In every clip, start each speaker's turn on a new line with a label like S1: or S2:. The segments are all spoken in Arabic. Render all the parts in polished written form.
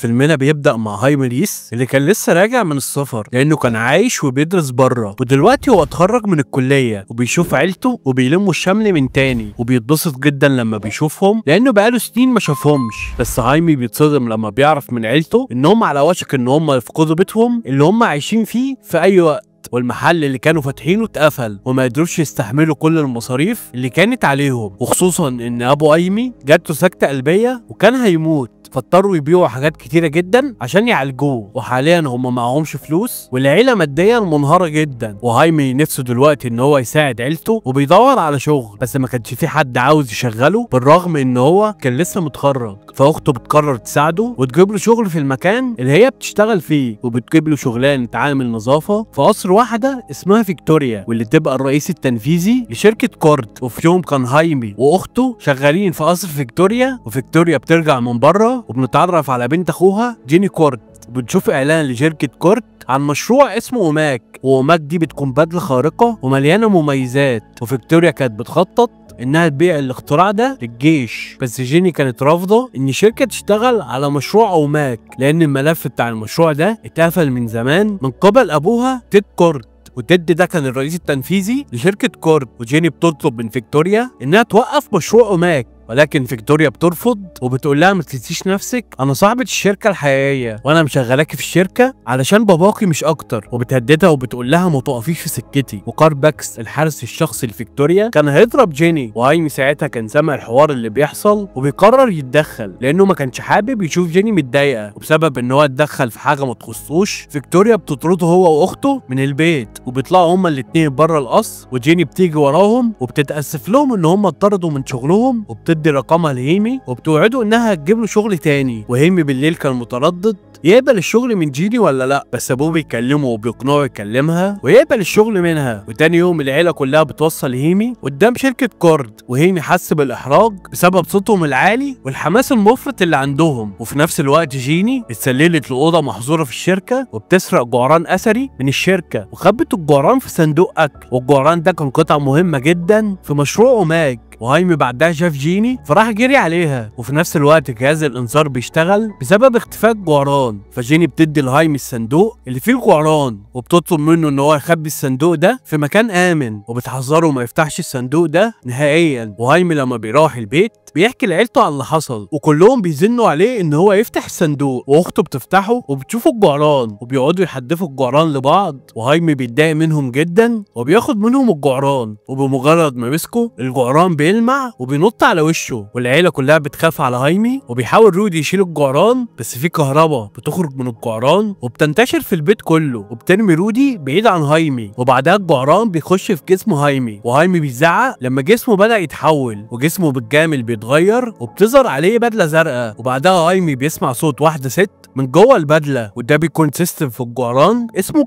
S1: فيلمنا بيبدأ مع هايمي ريس اللي كان لسه راجع من السفر لأنه كان عايش وبيدرس بره، ودلوقتي هو اتخرج من الكلية وبيشوف عيلته وبيلموا الشمل من تاني، وبيتبسط جدا لما بيشوفهم لأنه بقاله سنين ما شافهمش. بس هايمي بيتصدم لما بيعرف من عيلته إنهم على وشك إن هم يفقدوا بيتهم اللي هم عايشين فيه في أي وقت، والمحل اللي كانوا فاتحينه اتقفل وما قدروش يستحملوا كل المصاريف اللي كانت عليهم، وخصوصا ان ابو ايمي جاته سكتة قلبية وكان هيموت، فاضطروا يبيعوا حاجات كتيرة جدا عشان يعالجوه، وحاليا هم معهمش فلوس والعيلة ماديا منهارة جدا. وهايمي نفسه دلوقتي ان هو يساعد عيلته وبيدور على شغل، بس ما كانش في حد عاوز يشغله بالرغم ان هو كان لسه متخرج. فاخته بتقرر تساعده وتجيب له شغل في المكان اللي هي بتشتغل فيه، وبتجيب له شغلانة عامل نظافة في قصر واحدة اسمها فيكتوريا، واللي تبقى الرئيس التنفيذي لشركة كورت. وفي يوم كان هايمي واخته شغالين في قصر فيكتوريا، وفيكتوريا بترجع من بره وبنتعرف على بنت اخوها جيني كورت، وبنشوف اعلان لشركة كورت عن مشروع اسمه اوماك، واوماك دي بتكون بدلة خارقة ومليانة مميزات، وفيكتوريا كانت بتخطط انها تبيع الاختراع ده للجيش، بس جيني كانت رافضه ان شركه تشتغل على مشروع اوماك لان الملف بتاع المشروع ده اتقفل من زمان من قبل ابوها تيد كورت، وتيد ده كان الرئيس التنفيذي لشركه كورت. وجيني بتطلب من فيكتوريا انها توقف مشروع اوماك، ولكن فيكتوريا بترفض وبتقول لها ما تنسيش نفسك، انا صاحبة الشركة الحقيقية وانا مشغلاكي في الشركة علشان باباكي مش اكتر، وبتهددها وبتقول لها ما تقفيش في سكتي. وكار باكس الحارس الشخصي لفيكتوريا كان هيضرب جيني، وهايمي ساعتها كان سامع الحوار اللي بيحصل وبيقرر يتدخل لانه ما كانش حابب يشوف جيني متضايقة، وبسبب ان هو اتدخل في حاجة ما تخصوش فيكتوريا بتطرده هو واخته من البيت، وبيطلعوا هما الاتنين بره القصر، وجيني بتيجي وراهم وبتتأسف لهم ان هما اتطردوا من شغلهم، وبتدي رقمها لهيمي وبتوعده انها هتجيب له شغل تاني. وهيمي بالليل كان متردد يقبل الشغل من جيني ولا لا، بس ابوه بيكلمه وبيقنعه يكلمها ويقبل الشغل منها. وتاني يوم العيله كلها بتوصل هيمي قدام شركه كورد، وهيمي حس بالاحراج بسبب صوتهم العالي والحماس المفرط اللي عندهم. وفي نفس الوقت جيني اتسللت لاوضه محظوره في الشركه وبتسرق جعران اثري من الشركه، وخبت الجعران في صندوق اكل، والجعران ده كان قطعه مهمه جدا في مشروع اوماج. وهايمي بعدها شاف جيني فراح جري عليها، وفي نفس الوقت جهاز الانذار بيشتغل بسبب اختفاء الجعران، فجيني بتدي لهايمي الصندوق اللي فيه الجعران وبتطلب منه ان هو يخبي الصندوق ده في مكان امن، وبتحذره ما يفتحش الصندوق ده نهائيا. وهايمي لما بيروح البيت بيحكي لعيلته عن اللي حصل، وكلهم بيزنوا عليه ان هو يفتح الصندوق، واخته بتفتحه وبتشوف الجعران وبيقعدوا يحدفوا الجعران لبعض، وهايمي بيتضايق منهم جدا وبياخد منهم الجعران، وبمجرد ما مسكه الجعران بيلمع وبينط على وشه، والعيله كلها بتخاف على هايمي، وبيحاول رودي يشيل الجعران بس في كهرباء بتخرج من الجعران وبتنتشر في البيت كله وبترمي رودي بعيد عن هايمي، وبعدها الجعران بيخش في جسم هايمي، وهايمي بيزعق لما جسمه بدأ يتحول وجسمه بالكامل بيتغير وبتظهر عليه بدله زرقاء. وبعدها هايمي بيسمع صوت واحده ست من جوه البدله، وده بيكون سيستم في الجعران اسمه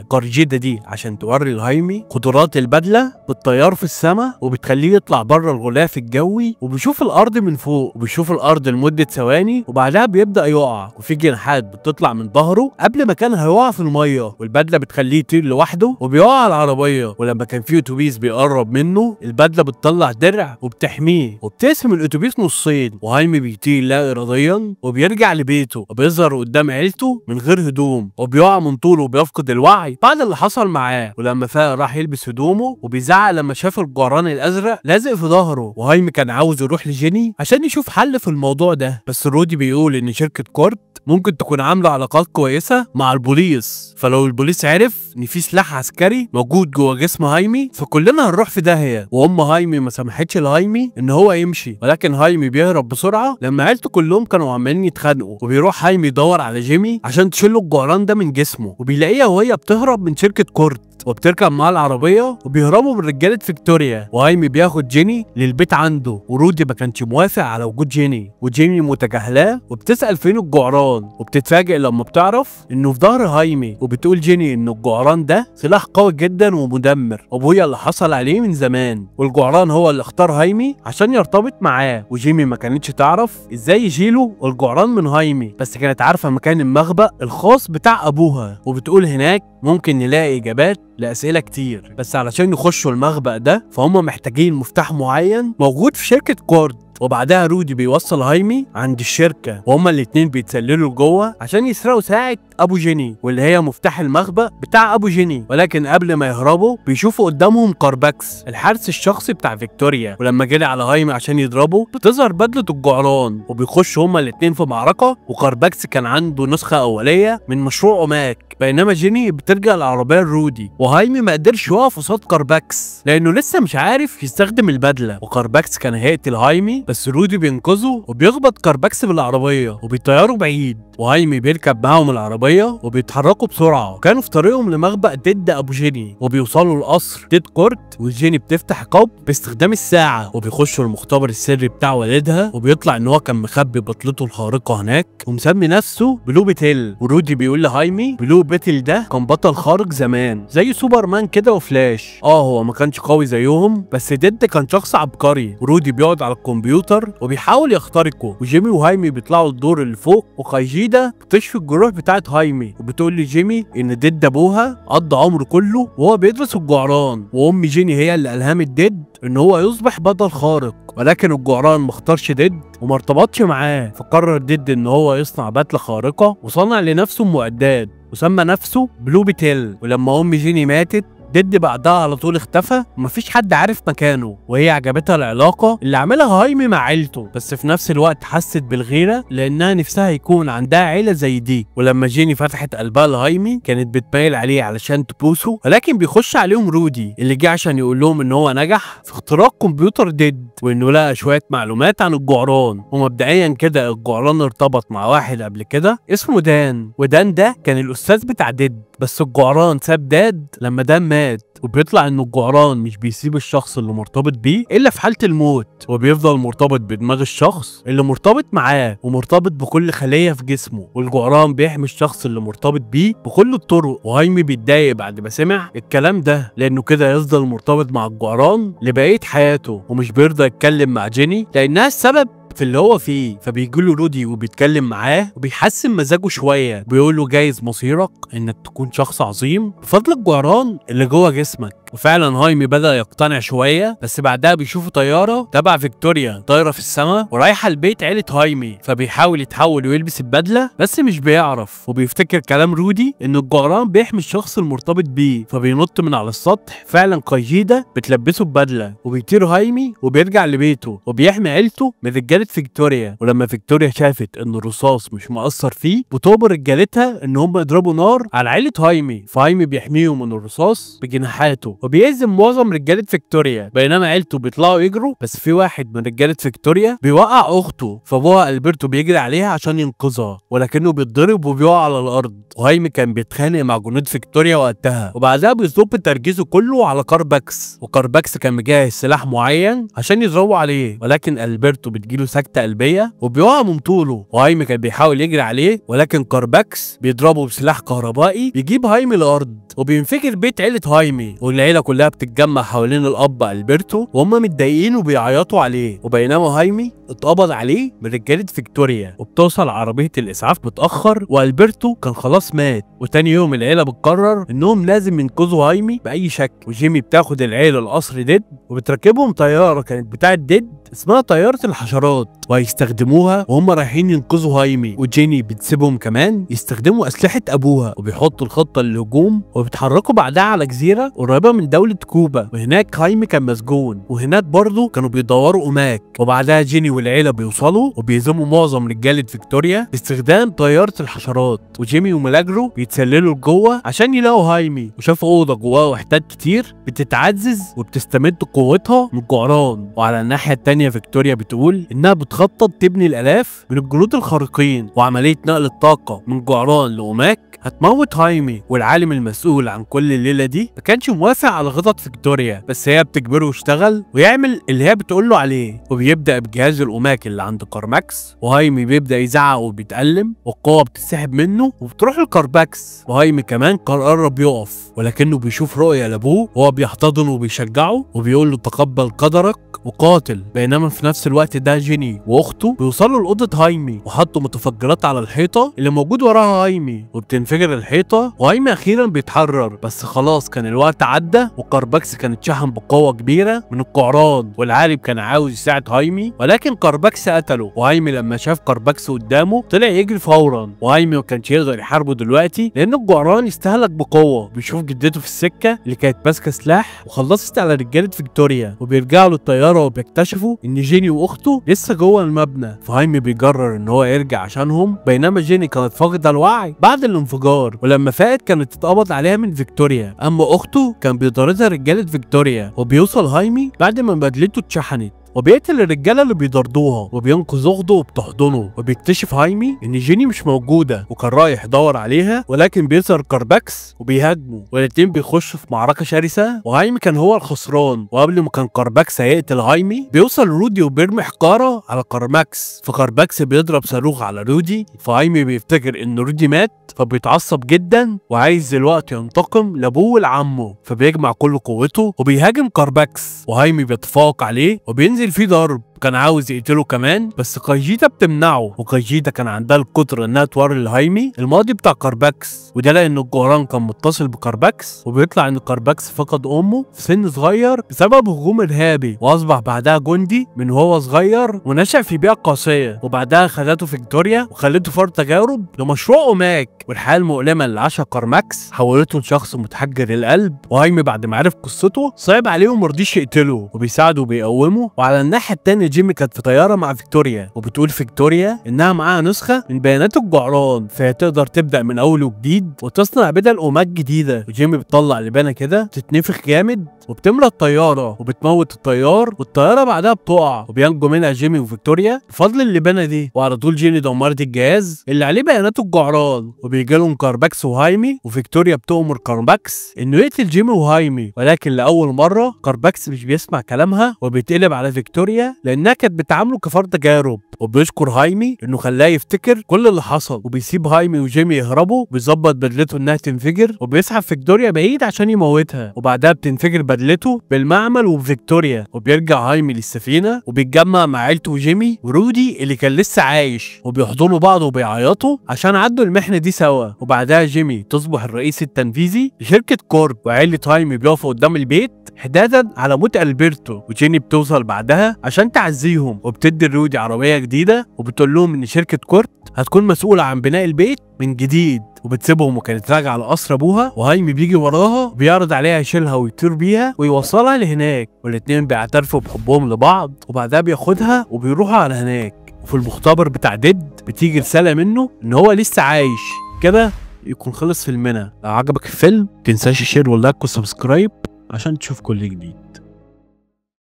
S1: كارجيدا دي عشان توري لهايمي قدرات البدله بالطيار في السماء، وبتخليه يطلع بره الغلاف الجوي وبيشوف الارض من فوق، وبيشوف الارض لمده ثواني وبعدها بيبدا يقع، وفي جناحات بتطلع من ظهره قبل ما كان هيقع في الميه، والبدله بتخليه يطير لوحده وبيقع على العربيه. ولما كان في اتوبيس بيقرب منه البدله بتطلع درع وبتحميه وبتقسم الاتوبيس نصين، وهايمي بيطير لا اراديا وبيرجع لبيته وبيظهر قدام عيلته من غير هدوم، وبيقع من طوله وبيفقد الوعي بعد اللي حصل معاه. ولما فاق راح يلبس هدومه وبيزعق لما شاف الجعران الازرق لازق في ظهره، وهايمي كان عاوز يروح لجيني عشان يشوف حل في الموضوع ده، بس رودي بيقول ان شركه كورت ممكن تكون عامله علاقات كويسه مع البوليس، فلو البوليس عرف ان في سلاح عسكري موجود جوه جسم هايمي فكلنا هنروح في داهيه. هايمي ما سمحتش لهايمي ان هو يمشي، ولكن هايمي بيهرب بسرعه لما عيلته كلهم كانوا عمالين يتخانقوا، وبيروح هايمي يدور على جيمي عشان تشيل الجعران ده من جسمه، وبيلاقيها وهي بتهرب من شركه كورت وبتركب معاه العربيه وبيهربوا من رجاله فيكتوريا. وهايمي بياخد جيني للبيت عنده، ورودي ما كانش موافق على وجود جيني، وجيني متجاهلاه وبتسال فين الجعران، وبتتفاجئ لما بتعرف انه في ظهر هايمي، وبتقول جيني ان الجعران ده سلاح قوي جدا ومدمر ابويا اللي حصل عليه من زمان، والجعران هو اللي اختار هايمي عشان يرتبط معاه. وجيمي ما كانتش تعرف ازاي يشيلوا الجعران من هايمي، بس كانت عارفه مكان المخبأ الخاص بتاع ابوها، وبتقول هناك ممكن نلاقي اجابات لأسئلة كتير، بس علشان يخشوا المخبأ ده فهم محتاجين مفتاح معين موجود في شركة كورد، وبعدها رودي بيوصل هايمي عند الشركه وهما الاتنين بيتسللوا جوه عشان يسرقوا ساعه ابو جيني واللي هي مفتاح المخبأ بتاع ابو جيني. ولكن قبل ما يهربوا بيشوفوا قدامهم كارباكس الحارس الشخصي بتاع فيكتوريا، ولما جري على هايمي عشان يضربه بتظهر بدله الجعران وبيخشوا هما الاتنين في معركه. وكارباكس كان عنده نسخه اوليه من مشروع اوماك، بينما جيني بترجع العربيه لرودي. وهايمي ما قدرش يقف قصاد كارباكس لانه لسه مش عارف يستخدم البدله، وكارباكس كان هيقتل هايمي بس رودي بينقذه وبيخبط كارباكس بالعربيه وبيطيره بعيد. وهايمي بيركب معاهم العربيه وبيتحركوا بسرعه، وكانوا في طريقهم لمخبأ ضد ابو جيني وبيوصلوا لقصر ديد كورت. وجيني بتفتح قب باستخدام الساعه وبيخشوا المختبر السري بتاع والدها، وبيطلع ان هو كان مخبي بطلته الخارقه هناك ومسمي نفسه بلو بيتل. ورودي بيقول لهايمي بلو بيتل ده كان بطل خارق زمان زي سوبرمان كده وفلاش. هو ما كانش قوي زيهم بس ديد كان شخص عبقري. ورودي بيقعد على الكمبيوتر وبيحاول يخترقه، وجيمي وهايمي بيطلعوا الدور اللي فوق. وكايجيدا بتشفي الجروح بتاعت هايمي وبتقول لجيمي ان ديد ابوها قضى عمره كله وهو بيدرس الجعران، وام جيني هي اللي الهمت ديد ان هو يصبح بطل خارق. ولكن الجعران مختارش ديد وما ارتبطش معاه، فقرر ديد ان هو يصنع بدله خارقه وصنع لنفسه معدات وسمى نفسه بلو بيتل. ولما ام جيني ماتت ديد بعدها على طول اختفى ومفيش حد عارف مكانه، وهي عجبتها العلاقه اللي عاملها هايمي مع عيلته، بس في نفس الوقت حست بالغيره لانها نفسها يكون عندها عيله زي دي. ولما جيني فتحت قلبها لهايمي كانت بتميل عليه علشان تبوسه، ولكن بيخش عليهم رودي اللي جه عشان يقول لهم ان هو نجح في اختراق كمبيوتر ديد وانه لقى شويه معلومات عن الجعران. ومبدئيا كده الجعران ارتبط مع واحد قبل كده اسمه دان، ودان ده كان الاستاذ بتاع ديد، بس الجعران ساب داد لما دان مات. وبيطلع انه الجعران مش بيسيب الشخص اللي مرتبط بيه الا في حاله الموت، وبيفضل مرتبط بدماغ الشخص اللي مرتبط معاه ومرتبط بكل خليه في جسمه. والجعران بيحمي الشخص اللي مرتبط بيه بكل الطرق. وهايمي بيتضايق بعد ما سمع الكلام ده لانه كده يفضل مرتبط مع الجعران لبقيه حياته، ومش بيرضى يتكلم مع جيني لانها السبب في اللي هو فيه. فبيجيله رودي وبيتكلم معاه وبيحسن مزاجه شويه، بيقول له جايز مصيرك انك تكون شخص عظيم بفضل الجعران اللي جوه جسمك. وفعلا هايمي بدأ يقتنع شويه، بس بعدها بيشوفوا طياره تبع فيكتوريا طايره في السماء ورايحه لبيت عيله هايمي، فبيحاول يتحول ويلبس البدله بس مش بيعرف، وبيفتكر كلام رودي ان الجعران بيحمي الشخص المرتبط بيه، فبينط من على السطح. فعلا كايجيدا بتلبسه ببدله وبيطير هايمي وبيرجع لبيته وبيحمي عيلته من رجاله فيكتوريا. ولما فيكتوريا شافت ان الرصاص مش مأثر فيه بتؤمر رجالتها ان هم يضربوا نار على عيله هايمي، فهايمي بيحميهم من الرصاص بجناحاته وبيهزم معظم رجاله فيكتوريا، بينما عيلته بيطلعوا يجروا. بس في واحد من رجاله فيكتوريا بيوقع اخته، فابوها البرتو بيجري عليها عشان ينقذها ولكنه بيتضرب وبيقع على الارض. وهايمي كان بيتخانق مع جنود فيكتوريا وقتها، وبعدها بيصب تركيزه كله على كارباكس. وكارباكس كان مجهز سلاح معين عشان يضربوا عليه، ولكن البرتو بتجيله سكته قلبيه وبيقع من طوله. وهايمي كان بيحاول يجري عليه ولكن كارباكس بيضربه بسلاح كهربائي بيجيب هايمي الارض، وبينفجر بيت عيله هايمي. والعيله كلها بتتجمع حوالين الاب البرتو وهم متضايقين وبيعيطوا عليه. وبينما هايمي اتقبض عليه من رجاله فيكتوريا، وبتوصل عربيه الاسعاف متاخر والبرتو كان خلاص مات. وتاني يوم العيله بتقرر انهم لازم ينقذوا هايمي باي شكل، وجيمي بتاخد العيله لقصر ديد وبتركبهم طياره كانت بتاعه ديد اسمها طياره الحشرات وهيستخدموها وهم رايحين ينقذوا هايمي. وجيني بتسيبهم كمان يستخدموا اسلحه ابوها وبيحطوا الخطه للهجوم، وبيتحركوا بعدها على جزيره قريبه من دوله كوبا، وهناك هايمي كان مسجون، وهناك برضه كانوا بيدوروا اوماك. وبعدها جيني والعيله بيوصلوا وبيهزموا معظم رجاله فيكتوريا باستخدام طياره الحشرات. وجيمي وميلاجرو بيتسللوا لجوه عشان يلاقوا هايمي، وشافوا اوضه جواها وحدات كتير بتتعزز وبتستمد قوتها من الجعران. وعلى الناحيه التانيه فيكتوريا بتقول انها بتخطط تبني الالاف من الجنود الخارقين، وعمليه نقل الطاقه من جعران لاوماك هتموت هايمي. والعالم المسؤول عن كل الليله دي ما كانش موافق على خطط فيكتوريا، بس هي بتجبره يشتغل ويعمل اللي هي بتقول له عليه. وبيبدا بجهاز الاوماك اللي عند كارماكس، وهايمي بيبدا يزعق وبيتألم والقوه بتسحب منه وبتروح لكارباكس. وهايمي كمان قرب يقف ولكنه بيشوف رؤيه لابوه وهو بيحتضنه وبيشجعه وبيقول له تقبل قدرك وقاتل. بينما في نفس الوقت ده جيني واخته بيوصلوا لاوضه هايمي وحطوا متفجرات على الحيطه اللي موجود وراها هايمي، وبتنفجر بتنفجر الحيطه وهايمي اخيرا بيتحرر، بس خلاص كان الوقت عدى وكارباكس كان اتشحن بقوه كبيره من القعران، والعالم كان عاوز يساعد هايمي ولكن كارباكس قتله. وهايمي لما شاف كارباكس قدامه طلع يجري فورا، وهايمي ما كانش يقدر يحاربه دلوقتي لان الجعران استهلك بقوه. بيشوف جدته في السكه اللي كانت ماسكه سلاح وخلصت على رجاله فيكتوريا، وبيرجعوا للطياره وبيكتشفوا ان جيني واخته لسه جوه المبنى. فهايمي بيقرر ان هو يرجع عشانهم، بينما جيني كانت فاقده الوعي بعد الانفجار، ولما فاقت كانت اتقبض عليها من فيكتوريا. اما اخته كان بيطاردها رجاله فيكتوريا، وبيوصل هايمي بعد ما بدلته اتشحنت وبيقتل الرجاله اللي بيطاردوها وبينقذ اخته وبتحضنه. وبيكتشف هايمي ان جيني مش موجوده وكان رايح يدور عليها، ولكن بيظهر كارباكس وبيهاجموا والاتنين بيخشوا في معركه شرسه وهايمي كان هو الخسران. وقبل ما كان كارباكس هيقتل هايمي بيوصل رودي وبيرمي حجاره على كارماكس، فكارباكس بيضرب صاروخ على رودي، فهايمي بيفتكر ان رودي مات فبيتعصب جدا وعايز دلوقتي ينتقم لابوه ولعمه، فبيجمع كل قوته وبيهاجم كارباكس وهايمي بيتفوق عليه وبينزل فيه ضرب. كان عاوز يقتله كمان بس كايجيتا بتمنعه، وكايجيتا كان عندها القدره انها توري لهايمي الماضي بتاع كارباكس، وده لان الجعران كان متصل بكارباكس، وبيطلع ان كارباكس فقد امه في سن صغير بسبب هجوم ارهابي، واصبح بعدها جندي من وهو صغير ونشأ في بيئه قاسيه، وبعدها خدته فيكتوريا وخلته فرد تجارب لمشروع اوماك. والحياه المؤلمه اللي عاشها كارماكس حولته لشخص متحجر القلب، وهايمي بعد ما عرف قصته صعب عليه ومرضيش يقتله وبيساعده وبيقومه. وعلى الناحيه التانيه جيمي كانت في طياره مع فيكتوريا، وبتقول فيكتوريا انها معاها نسخه من بيانات الجعران فهي تقدر تبدا من اول وجديد وتصنع بدل اوماك جديده. وجيمي بتطلع لبانه كده بتتنفخ جامد وبتملى الطياره وبتموت الطيار، والطياره بعدها بتقع وبينجو منها جيمي وفيكتوريا بفضل اللبانه دي. وعلى طول جيني دمرت الجهاز اللي عليه بيانات الجعران، وبيجي لهم كارباكس وهايمي، وفيكتوريا بتؤمر كارباكس انه يقتل جيمي وهايمي، ولكن لاول مره كارباكس مش بيسمع كلامها وبيتقلب على فيكتوريا لانها كانت بتعامله كفرد تجارب، وبيشكر هايمي انه خلاه يفتكر كل اللي حصل، وبيسيب هايمي وجيمي يهربوا، بيظبط بدلته انها تنفجر وبيسحب فيكتوريا بعيد عشان يموتها، وبعدها بتنفجر بدلته بالمعمل وفيكتوريا، وبيرجع هايمي للسفينه وبيتجمع مع عيلته وجيمي ورودي اللي كان لسه عايش، وبيحضنوا بعض وبيعيطوا عشان عدوا المحنه دي سوا. وبعدها جيمي تصبح الرئيس التنفيذي لشركه كورب، وعيله هايمي بيقفوا قدام البيت حدادا على موت البرتو، وجيني بتوصل بعدها عشان تعزيهم وبتدي رودي عربيه جديده وبتقول لهم ان شركه كورب هتكون مسؤوله عن بناء البيت من جديد، وبتسيبهم وكانت راجعه لقصر ابوها، وهايمي بيجي وراها وبيعرض عليها يشيلها ويطير بيها ويوصلها لهناك، والاتنين بيعترفوا بحبهم لبعض، وبعدها بياخدها وبيروحوا على هناك. وفي المختبر بتاع ديد بتيجي رساله منه ان هو لسه عايش. كده يكون خلص فيلمنا. لو عجبك الفيلم متنساش شير ولايك وسبسكرايب عشان تشوف كل جديد.